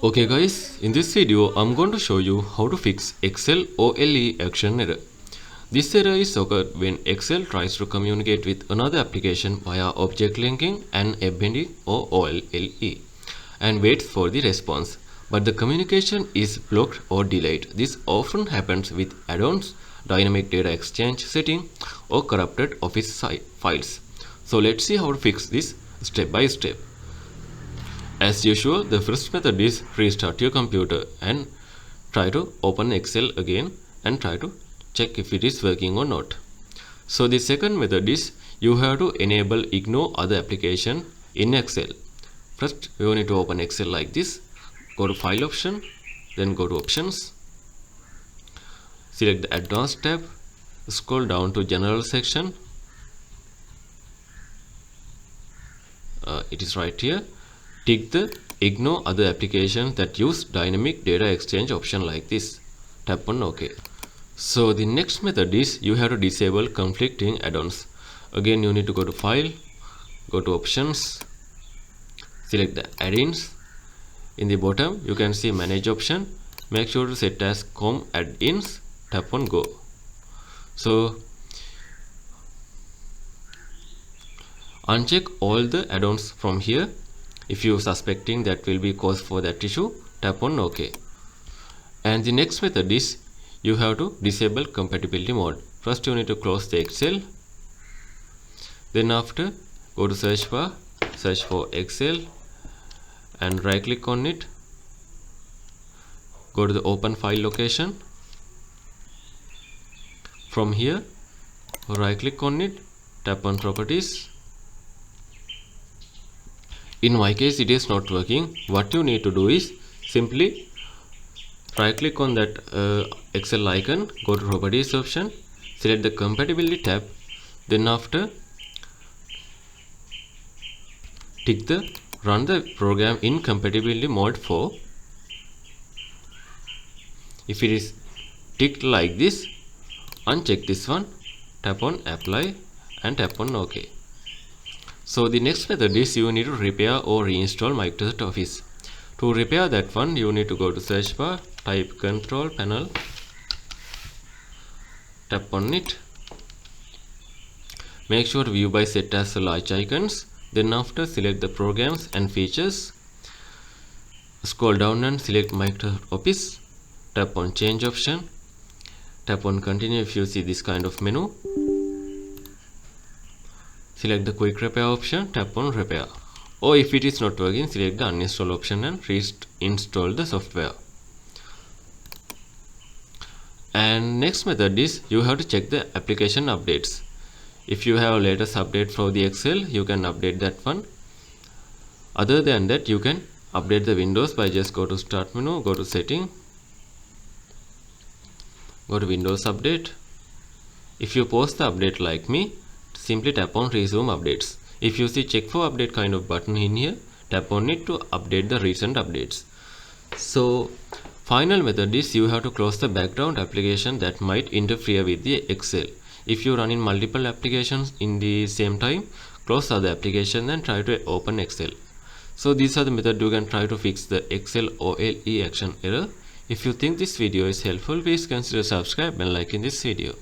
Okay guys, in this video I'm going to show you how to fix Excel OLE action error. This error is occurred when Excel tries to communicate with another application via object linking and embedding or OLE and waits for the response. But the communication is blocked or delayed. This often happens with add-ons, dynamic data exchange setting or corrupted Office files. So let's see how to fix this step by step. As usual, the first method is restart your computer and try to open Excel again and try to check if it is working or not. So the second method is you have to enable ignore other application in Excel. First you need to open Excel like this. Go to file option, then go to options, select the advanced tab, scroll down to general section. It is right here. Tick the ignore other applications that use dynamic data exchange option like this. Tap on OK. So the next method is you have to disable conflicting add-ons. Again you need to go to file, go to options, select the add-ins. In the bottom you can see manage option. Make sure to set as com add-ins. Tap on go. So uncheck all the add-ons from here. If you are suspecting that will be cause for that issue, tap on OK. And the next method is you have to disable compatibility mode. First you need to close the Excel. Then after go to search bar, search for Excel and right click on it. Go to the open file location. From here right click on it, tap on properties. In my case it is not working. What you need to do is simply right click on that Excel icon, go to properties option, select the compatibility tab, then after tick the run the program in compatibility mode 4. If it is ticked like this, uncheck this one, tap on apply and tap on OK. So the next method is you need to repair or reinstall Microsoft Office. To repair that one, you need to go to search bar, type control panel, tap on it. Make sure view by set as large icons. Then after select the programs and features. Scroll down and select Microsoft Office. Tap on change option. Tap on continue if you see this kind of menu. Select the quick repair option, tap on repair. Or if it is not working, select the uninstall option and reinstall the software. And next method is you have to check the application updates. If you have a latest update for the Excel, you can update that one. Other than that, you can update the Windows by just go to start menu, go to setting, go to Windows update. If you post the update like me, simply tap on resume updates. If you see check for update kind of button in here, tap on it to update the recent updates. So final method is you have to close the background application that might interfere with the Excel. If you run in multiple applications in the same time, close other application and try to open Excel. So these are the methods you can try to fix the Excel OLE action error. If you think this video is helpful, please consider subscribe and liking this video.